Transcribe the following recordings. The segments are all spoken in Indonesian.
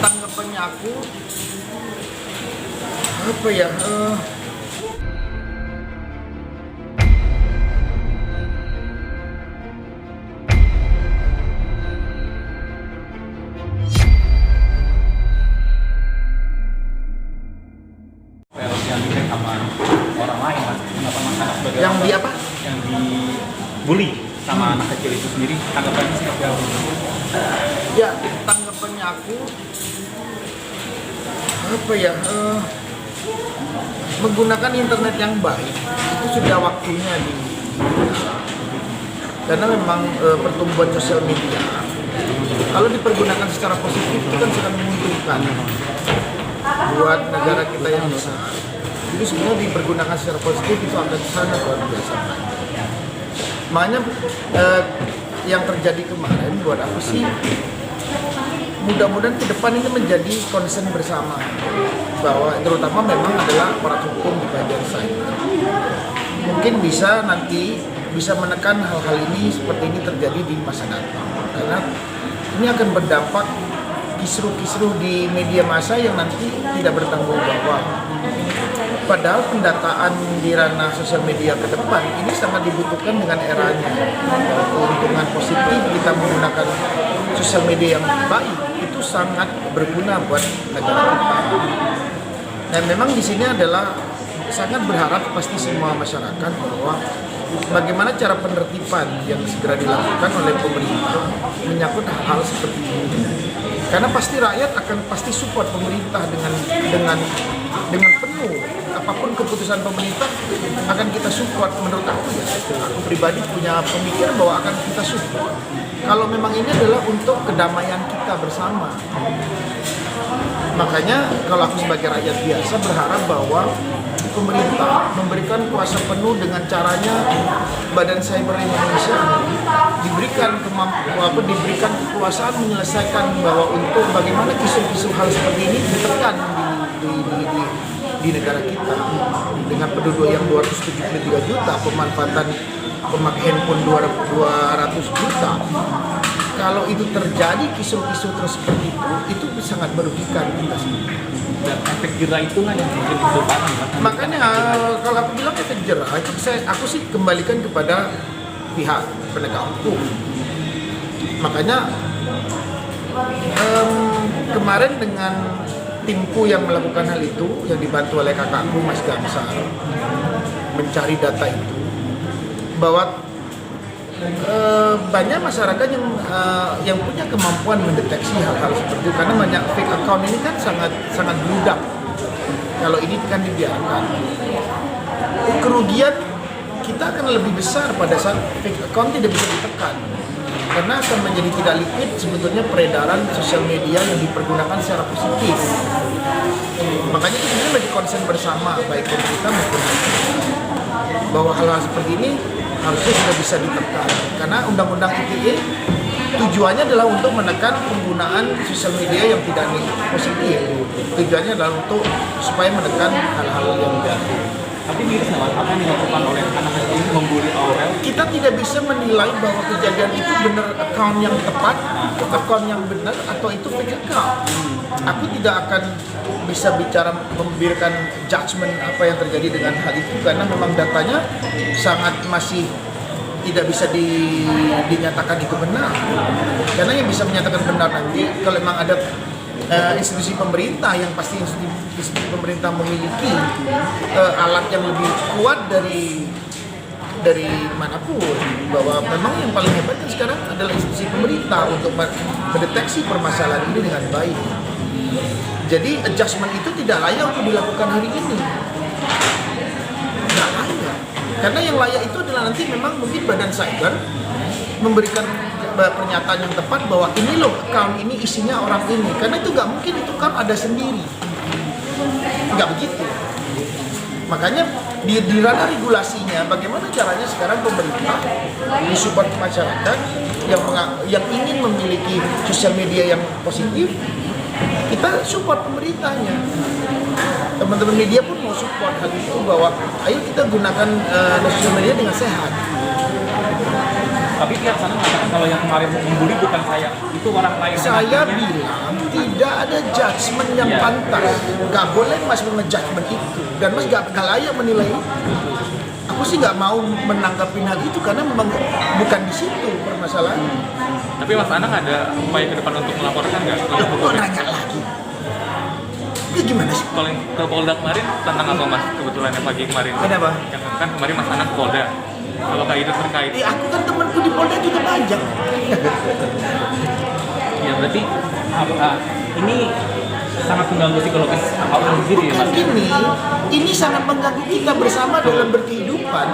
tanggapannya aku apa ya? Yang di sama orang lain, Mas. Kenapa Mas anak sebagai Yang orang di apa? yang dibully sama anak kecil itu sendiri, tanggapannya seperti apa? Ya, tanggapannya aku apa ya? Menggunakan internet yang baik itu sudah waktunya karena memang pertumbuhan sosial media kalau dipergunakan secara positif itu kan sangat menguntungkan buat negara kita yang besar. Jadi sebenarnya dipergunakan secara positif itu akan sangat luar biasa. Makanya yang terjadi kemarin buat aku sih mudah-mudahan ke depan ini menjadi concern bersama bahwa terutama memang adalah aparat hukum di bagian cyber mungkin bisa nanti bisa menekan hal-hal ini seperti ini terjadi di masa datang karena ini akan berdampak kisruh-kisruh di media massa yang nanti tidak bertanggung jawab. Padahal pendataan di ranah sosial media ke depan ini sangat dibutuhkan dengan eranya. Keuntungan positif kita menggunakan sosial media yang baik itu sangat berguna buat negara kita. Dan memang di sini adalah sangat berharap pasti semua masyarakat bahwa bagaimana cara penertiban yang segera dilakukan oleh pemerintah menyangkut hal seperti ini. Karena pasti rakyat akan pasti support pemerintah dengan penuh. Apapun keputusan pemerintah akan kita support. Menurut aku ya, aku pribadi punya pemikiran bahwa akan kita support. Kalau memang ini adalah untuk kedamaian kita bersama. Makanya kalau aku sebagai rakyat biasa berharap bahwa pemerintah memberikan kuasa penuh dengan caranya Badan Cyber Indonesia diberikan diberikan kekuasaan menyelesaikan bahwa untuk bagaimana isu-isu hal seperti ini ditekan di negara kita dengan penduduk yang 273 juta, pemanfaatan pemakai handphone 200 juta. Kalau itu terjadi kisruh-kisruh terus seperti itu sangat merugikan kita semua. Dan efek jerah itulah yang mungkin itu paham. Makanya kalau aku bilang efek jerah itu aku sih kembalikan kepada pihak penegak hukum. Makanya kemarin dengan timku yang melakukan hal itu yang dibantu oleh kakakku Mas Gamsar mencari data itu bahwa banyak masyarakat yang punya kemampuan mendeteksi hal-hal seperti itu karena banyak fake account ini kan sangat bludak kalau ini kan dibiarkan kerugian kita akan lebih besar pada saat fake account tidak bisa ditekan karena akan menjadi tidak liquid sebetulnya peredaran sosial media yang dipergunakan secara positif. Makanya itu sebenarnya menjadi concern bersama baik pemerintah maupun bahwa hal-hal seperti ini harusnya sudah bisa ditekan karena undang-undang ITE tujuannya adalah untuk menekan penggunaan sosial media yang tidak positif. Tujuannya adalah untuk supaya menekan hal-hal yang negatif. Tapi miris nggak, apa yang dilakukan oleh anak kecil ini membuli Aurel? Kita tidak bisa menilai bahwa kejadian itu benar account yang tepat, account yang benar atau itu fake account. Aku tidak akan bisa bicara memberikan judgement apa yang terjadi dengan hal itu karena memang datanya sangat masih tidak bisa dinyatakan itu benar. Karena yang bisa menyatakan benar nanti kalau memang ada institusi pemerintah yang pasti institusi pemerintah memiliki alat yang lebih kuat dari manapun bahwa memang yang paling hebat kan sekarang adalah institusi pemerintah untuk mendeteksi permasalahan ini dengan baik. Jadi adjustment itu tidak layak untuk dilakukan hari ini. Tidak layak. Karena yang layak itu adalah nanti memang mungkin Badan Cyber memberikan pernyataan yang tepat bahwa ini loh account ini isinya orang ini. Karena itu nggak mungkin itu kan ada sendiri. Nggak begitu. Makanya di ranah regulasinya bagaimana caranya sekarang pemerintah mensupport masyarakat yang ingin memiliki sosial media yang positif, kita support pemerintahnya. Teman-teman media pun mau support hal itu bahwa ayo kita gunakan sosial media dengan sehat. Tapi pihak sana mengatakan kalau yang kemarin membuli bukan saya, itu orang lain. Saya bilang tidak ada judgement yang Ya. pantas. Gak boleh Mas ngejudgement itu. Dan Mas gak layak menilai itu. Aku sih nggak mau menanggapi hal itu karena memang bukan di situ permasalahan. Tapi Mas Anang ada upaya ke depan untuk melaporkan nggak? Ya, kok nanya lagi? Ya gimana sih? Kalau yang ke Polda kemarin tentang apa Mas? Kebetulan yang pagi kemarin. Kenapa? Yang kan kemarin Mas Anang ke Polda. Kalau kayak itu terkait. Aku kan temanku di Polda juga banyak. Ya berarti ini sangat mengganggu psikologis awal sendiri ya Bukan Mas? ini sangat mengganggu kita bersama dalam berkehidupan.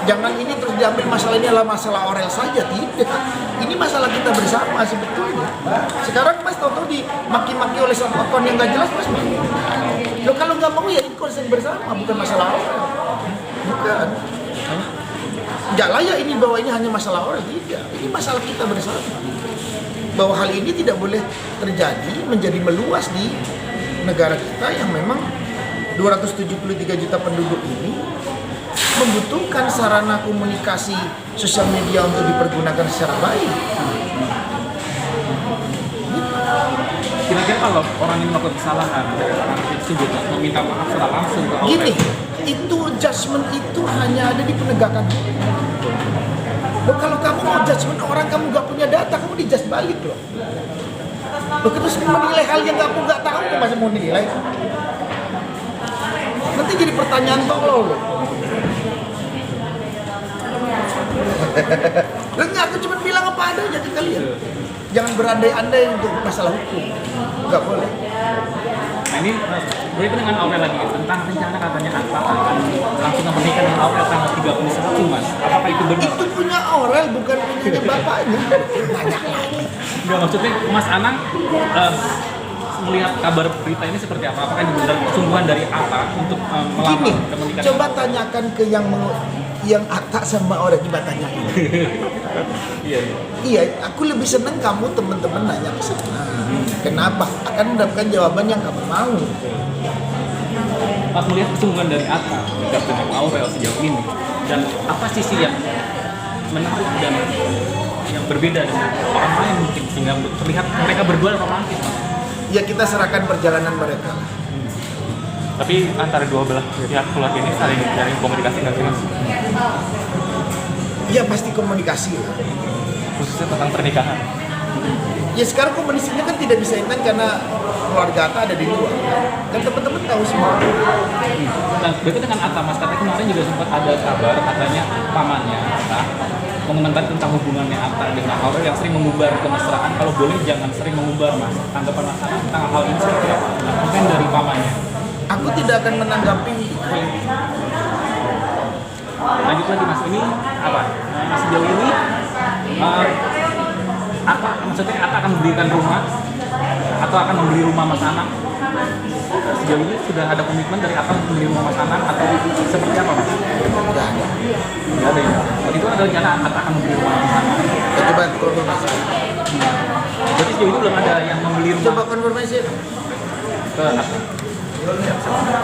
Jangan ini terus diambil masalah ini adalah masalah Aurel saja, tidak. Ini masalah kita bersama sebetulnya. Sekarang Mas tahu-tahu dimaki-maki oleh sama akun yang nggak jelas, Mas. Loh kalau nggak mau ya ini konsen bersama, bukan masalah Aurel. Bukan. Nggak layak ini bahwa ini hanya masalah Aurel, tidak. Ini masalah kita bersama. Bahwa hal ini tidak boleh terjadi, menjadi meluas di negara kita yang memang 273 juta penduduk ini membutuhkan sarana komunikasi sosial media untuk dipergunakan secara baik. Kira-kira kalau orang ini melakukan kesalahan dari orang tersebut meminta maaf secara langsung ke Aurel. Gini, itu judgement itu hanya ada di penegakan hukum. Loh, kalau kamu mau judgement orang kamu gak punya data, kamu dijudge balik loh. Loh, terus menilai hal yang kamu gak tahu, kamu masih mau nilai. Nanti jadi pertanyaan tolol loh. Loh, enggak, aku cuma bilang apa adanya ke kalian. Jangan berandai-andai untuk masalah hukum. Gak boleh. Nah ini berkaitan dengan Aurel lagi tentang rencana katanya Atta akan langsung menikah dengan Aurel tanggal 31 Mas. Apakah itu benar? Itu punya Aurel, bukan punya bapaknya. Nanya lagi. Enggak, maksudnya Mas Anang melihat kabar berita ini seperti apa? Apakah ini benar kesungguhan dari Atta untuk melamar Gini, dan menikah? coba tanyakan ke yang Atta sama Aurel, coba tanyain. Iya. Iya, aku lebih seneng kamu teman-teman nanya ke sana. Kenapa? Akan mendapatkan jawaban yang kamu mau. Pas melihat kesungguhan dari Atta dekat dengan Aurel sejauh ini, dan apa sisi yang menarik dan yang berbeda dengan orang lain mungkin sehingga terlihat mereka berdua romantis, Mas? Ya kita serahkan perjalanan mereka. Tapi antara dua belah pihak keluarga ini saling komunikasi nggak sih Mas? Ya pasti komunikasi lah. Khususnya tentang pernikahan. Ya sekarang komunikasinya kan tidak bisa intens karena keluarga Atta ada di luar. Dan teman-teman tahu semua. Dan berarti dengan Atta Mas, katanya kemarin juga sempat ada kabar katanya pamannya Atta mengomentari tentang hubungannya Atta dengan Aurel yang sering mengumbar kemesraan. Kalau boleh jangan sering mengumbar Mas. Tanggapan Mas Anang tentang hal ini seperti apa? Nah, mungkin dari pamannya. Aku tidak akan menanggapi hal ini. Lanjut lagi Mas, ini apa? Nah, sejauh ini Atta, maksudnya Atta akan memberikan rumah atau akan membeli rumah Mas Anang? Sejauh ini sudah ada komitmen dari Atta untuk membeli rumah Mas Anang atau seperti apa Mas? Tidak ada. Tidak ada ya? Waktu itu ada rencana Atta akan membeli rumah Mas Anang. Ya, coba konfirmasi. Berarti sejauh ini belum ada yang membeli rumah Coba konfirmasi. ke Atta?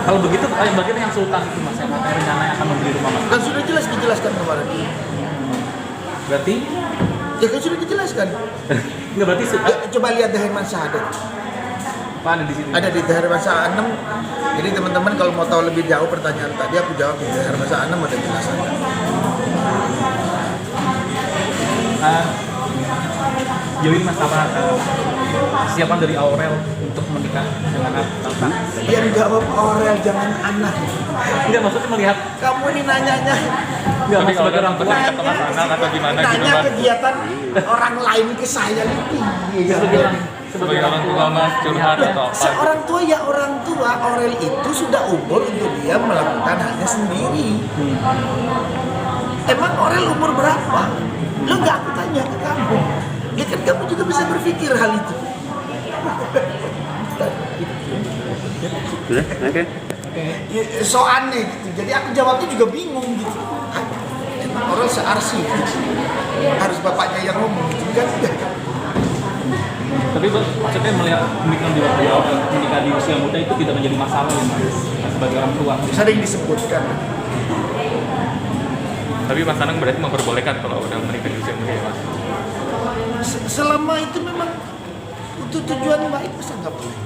Kalau begitu, bagaimana yang Sultan itu Mas yang katanya rencananya akan membeli rumah Mas? Kan sudah jelas dijelaskan kemarin. Berarti? Ya kan sudah dijelaskan. Enggak, berarti Coba lihat The Herman Syahadat. apa ada di sini? Ada di The Herman Syahadat 6. Jadi teman-teman kalau mau tahu lebih jauh pertanyaan tadi aku jawab di The Herman Syahadat 6 ada jelasannya. Jauh ini Mas apa kesiapan dari Aurel untuk menikah dengan Atta? Yang jawab Aurel, jangan anak. Enggak, maksudnya melihat Kamu ini nanyanya enggak Mas sebagai orang tua nanya, Mas Anang atau gimana gitu nanya Mas? kegiatan orang lain ke saya nih. Sebagai orang tua Mas curhat atau apa? Seorang tua ya orang tua, Aurel itu sudah umur untuk dia melakukan halnya sendiri. Emang Aurel umur berapa? Lo nggak aku tanya ke kamu. Ya kan kamu juga bisa berpikir hal itu. Oke. Ya, so aneh gitu. Jadi aku jawabnya juga bingung gitu. Emang Aurel searsi gitu. Harus bapaknya yang ngomong gitu kan? Tapi maksudnya melihat komitmen di waktu Aurel menikah di usia muda itu tidak menjadi masalah ya Mas sebagai orang tua. Sering disebutkan. Tapi Mas Anang berarti memperbolehkan kalau udah menikah di usia muda ya Mas? Selama itu memang untuk tujuan baik, masa nggak boleh?